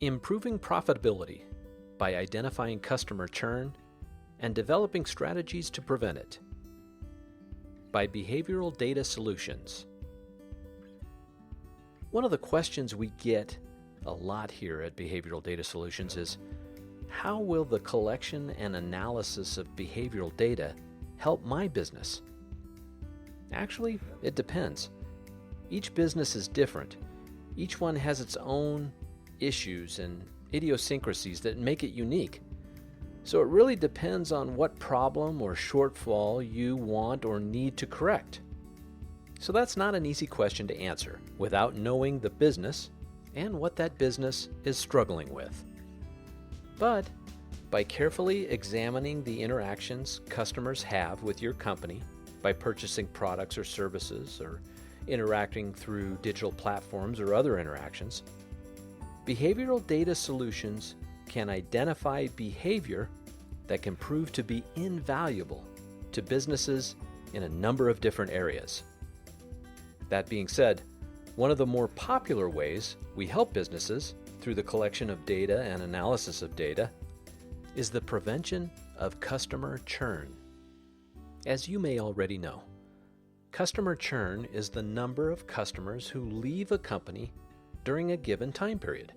Improving profitability by identifying customer churn and developing strategies to prevent it. By Behavioral Data Solutions. One of the questions we get a lot here at Behavioral Data Solutions is, how will the collection and analysis of behavioral data help my business? Actually, it depends. Each business is different. Each one has its own issues and idiosyncrasies that make it unique. So it really depends on what problem or shortfall you want or need to correct. So that's not an easy question to answer without knowing the business and what that business is struggling with. But by carefully examining the interactions customers have with your company by purchasing products or services or interacting through digital platforms or other interactions, Behavioral Data Solutions can identify behavior that can prove to be invaluable to businesses in a number of different areas. That being said, one of the more popular ways we help businesses through the collection of data and analysis of data is the prevention of customer churn. As you may already know, customer churn is the number of customers who leave a company during a given time period.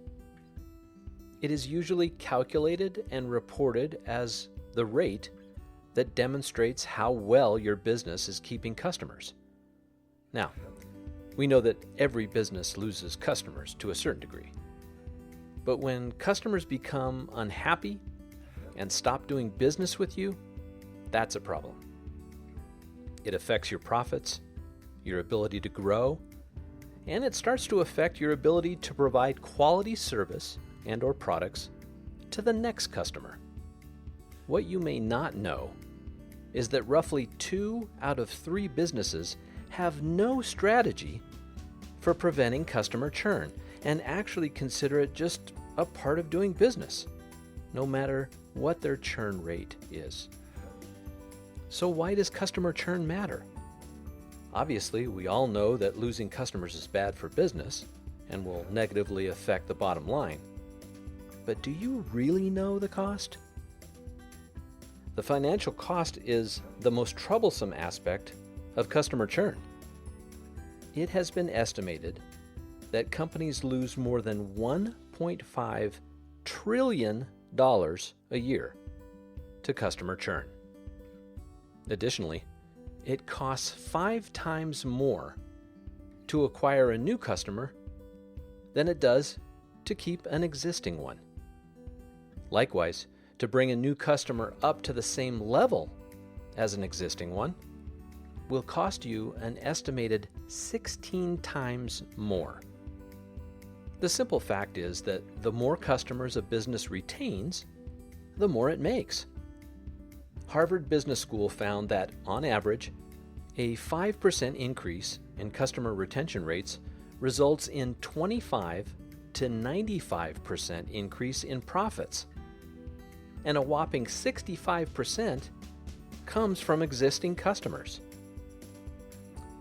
It is usually calculated and reported as the rate that demonstrates how well your business is keeping customers. Now, we know that every business loses customers to a certain degree. But when customers become unhappy and stop doing business with you, that's a problem. It affects your profits, your ability to grow, and it starts to affect your ability to provide quality service and/or products to the next customer. What you may not know is that roughly 2 out of 3 businesses have no strategy for preventing customer churn and actually consider it just a part of doing business, no matter what their churn rate is. So why does customer churn matter? Obviously, we all know that losing customers is bad for business and will negatively affect the bottom line. But do you really know the cost? The financial cost is the most troublesome aspect of customer churn. It has been estimated that companies lose more than $1.5 trillion a year to customer churn. Additionally, it costs 5 times more to acquire a new customer than it does to keep an existing one. Likewise, to bring a new customer up to the same level as an existing one will cost you an estimated 16 times more. The simple fact is that the more customers a business retains, the more it makes. Harvard Business School found that, on average, a 5% increase in customer retention rates results in 25 to 95% increase in profits, and a whopping 65% comes from existing customers.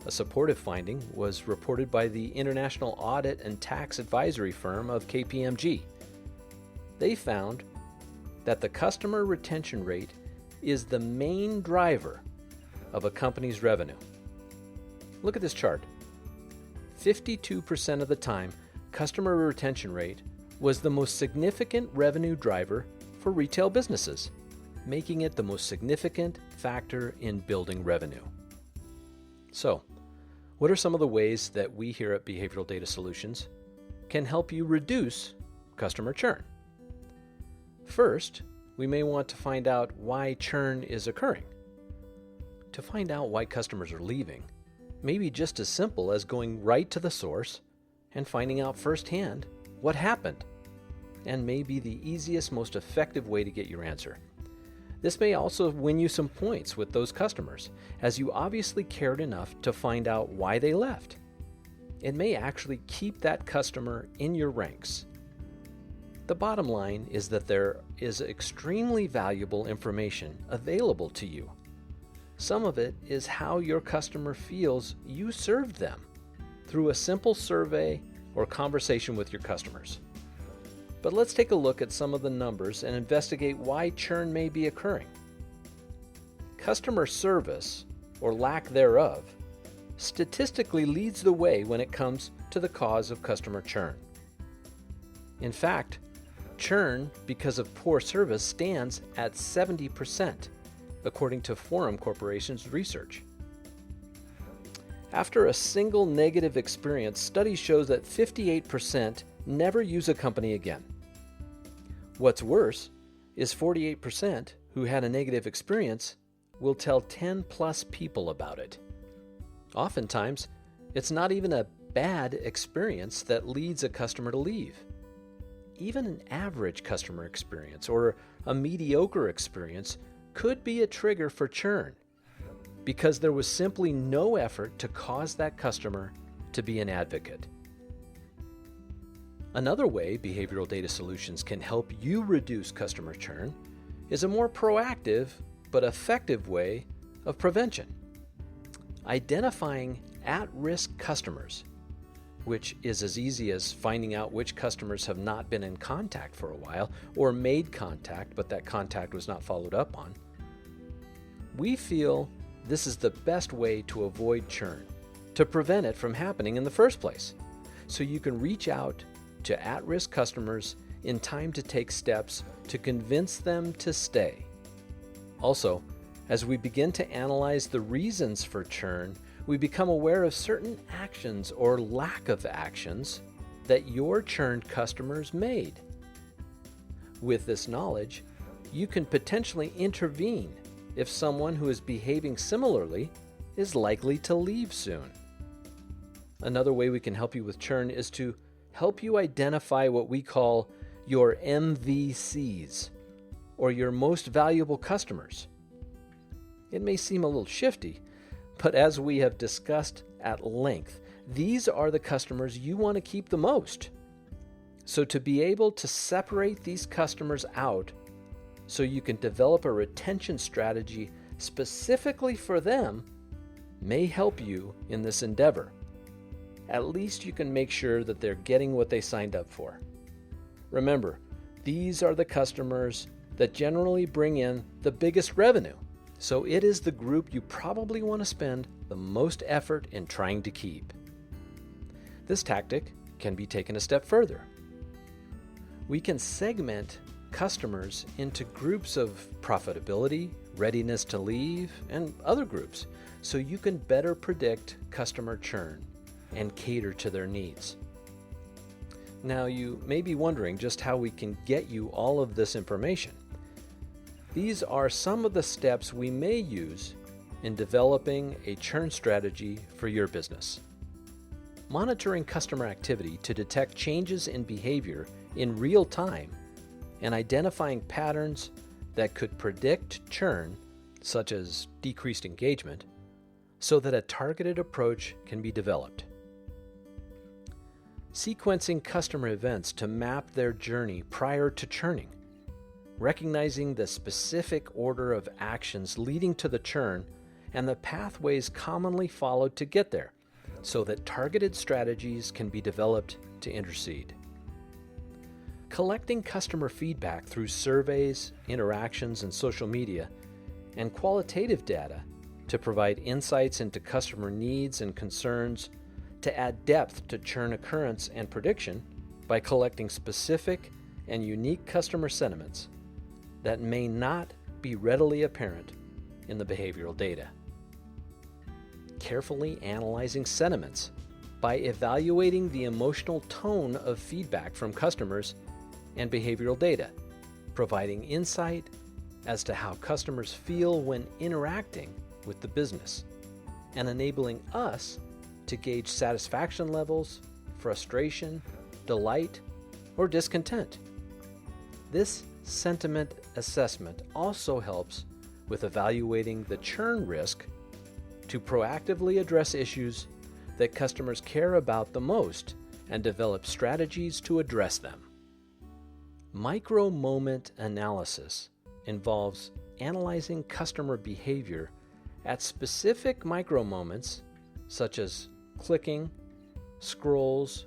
A supportive finding was reported by the international audit and tax advisory firm of KPMG. They found that the customer retention rate is the main driver of a company's revenue. Look at this chart. 52% of the time, customer retention rate was the most significant revenue driver for retail businesses, making it the most significant factor in building revenue. So, what are some of the ways that we here at Behavioral Data Solutions can help you reduce customer churn? First, we may want to find out why churn is occurring. To find out why customers are leaving may be just as simple as going right to the source and finding out firsthand what happened, and may be the easiest, most effective way to get your answer. This may also win you some points with those customers, as you obviously cared enough to find out why they left. It may actually keep that customer in your ranks. The bottom line is that there is extremely valuable information available to you. Some of it is how your customer feels you served them through a simple survey or conversation with your customers. But let's take a look at some of the numbers and investigate why churn may be occurring. Customer service, or lack thereof, statistically leads the way when it comes to the cause of customer churn. In fact, churn because of poor service stands at 70%, according to Forum Corporation's research. After a single negative experience, studies show that 58% never use a company again. What's worse is 48% who had a negative experience will tell 10 plus people about it. Oftentimes, it's not even a bad experience that leads a customer to leave. Even an average customer experience or a mediocre experience could be a trigger for churn because there was simply no effort to cause that customer to be an advocate. Another way behavioral data solutions can help you reduce customer churn is a more proactive but effective way of prevention. Identifying at-risk customers, which is as easy as finding out which customers have not been in contact for a while or made contact but that contact was not followed up on. We feel this is the best way to avoid churn, to prevent it from happening in the first place, so you can reach out to at-risk customers in time to take steps to convince them to stay. Also, as we begin to analyze the reasons for churn, we become aware of certain actions or lack of actions that your churned customers made. With this knowledge, you can potentially intervene if someone who is behaving similarly is likely to leave soon. Another way we can help you with churn is to help you identify what we call your MVCs, or your most valuable customers. It may seem a little shifty, but as we have discussed at length, these are the customers you want to keep the most. So to be able to separate these customers out so you can develop a retention strategy specifically for them may help you in this endeavor. At least you can make sure that they're getting what they signed up for. Remember, these are the customers that generally bring in the biggest revenue, so it is the group you probably want to spend the most effort in trying to keep. This tactic can be taken a step further. We can segment customers into groups of profitability, readiness to leave, and other groups, so you can better predict customer churn and cater to their needs. Now, you may be wondering just how we can get you all of this information. These are some of the steps we may use in developing a churn strategy for your business. Monitoring customer activity to detect changes in behavior in real time and identifying patterns that could predict churn, such as decreased engagement, so that a targeted approach can be developed. Sequencing customer events to map their journey prior to churning. Recognizing the specific order of actions leading to the churn and the pathways commonly followed to get there, so that targeted strategies can be developed to intercede. Collecting customer feedback through surveys, interactions, and social media, and qualitative data to provide insights into customer needs and concerns, to add depth to churn occurrence and prediction by collecting specific and unique customer sentiments that may not be readily apparent in the behavioral data. Carefully analyzing sentiments by evaluating the emotional tone of feedback from customers and behavioral data, providing insight as to how customers feel when interacting with the business, and enabling us to gauge satisfaction levels, frustration, delight, or discontent. This sentiment assessment also helps with evaluating the churn risk to proactively address issues that customers care about the most and develop strategies to address them. Micro-moment analysis involves analyzing customer behavior at specific micro-moments such as clicking, scrolls,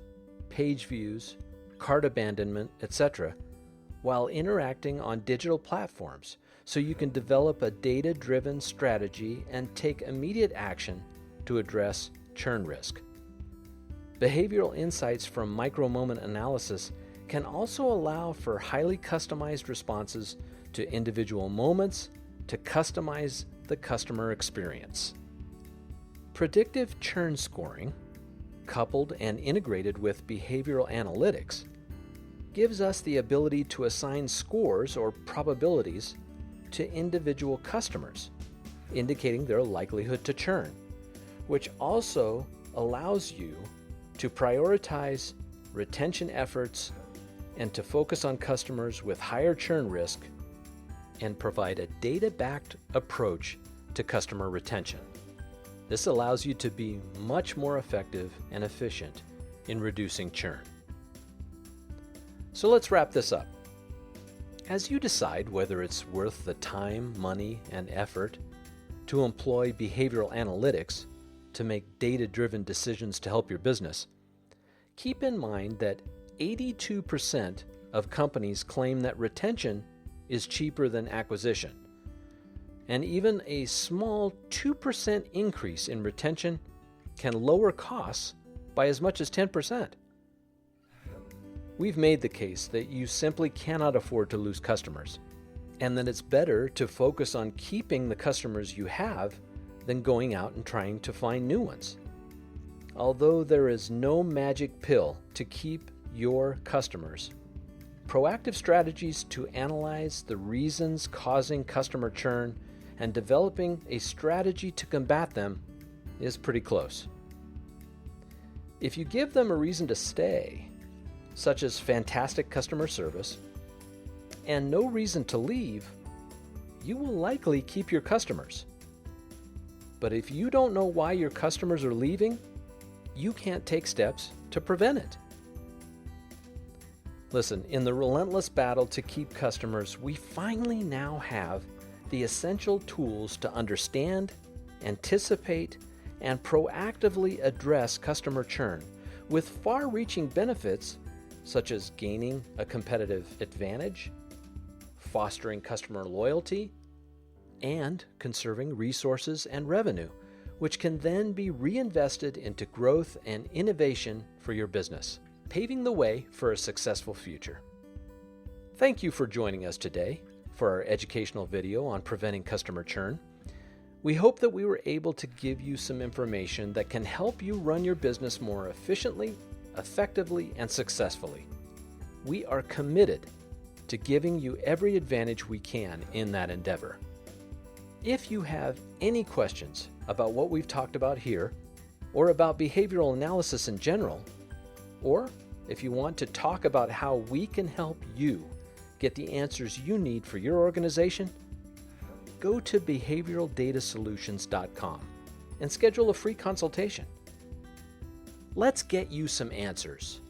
page views, cart abandonment, etc., while interacting on digital platforms, so you can develop a data-driven strategy and take immediate action to address churn risk. Behavioral insights from micro-moment analysis can also allow for highly customized responses to individual moments to customize the customer experience. Predictive churn scoring, coupled and integrated with behavioral analytics, gives us the ability to assign scores or probabilities to individual customers, indicating their likelihood to churn, which also allows you to prioritize retention efforts and to focus on customers with higher churn risk and provide a data-backed approach to customer retention. This allows you to be much more effective and efficient in reducing churn. So let's wrap this up. As you decide whether it's worth the time, money, and effort to employ behavioral analytics to make data-driven decisions to help your business, keep in mind that 82% of companies claim that retention is cheaper than acquisition. And even a small 2% increase in retention can lower costs by as much as 10%. We've made the case that you simply cannot afford to lose customers, and that it's better to focus on keeping the customers you have than going out and trying to find new ones. Although there is no magic pill to keep your customers, proactive strategies to analyze the reasons causing customer churn and developing a strategy to combat them is pretty close. If you give them a reason to stay, such as fantastic customer service, and no reason to leave, you will likely keep your customers. But if you don't know why your customers are leaving, you can't take steps to prevent it. Listen, in the relentless battle to keep customers, we finally now have the essential tools to understand, anticipate, and proactively address customer churn with far-reaching benefits such as gaining a competitive advantage, fostering customer loyalty, and conserving resources and revenue, which can then be reinvested into growth and innovation for your business, paving the way for a successful future. Thank you for joining us today for our educational video on preventing customer churn. We hope that we were able to give you some information that can help you run your business more efficiently, effectively, and successfully. We are committed to giving you every advantage we can in that endeavor. If you have any questions about what we've talked about here, or about behavioral analysis in general, or if you want to talk about how we can help you get the answers you need for your organization, go to behavioraldatasolutions.com and schedule a free consultation. Let's get you some answers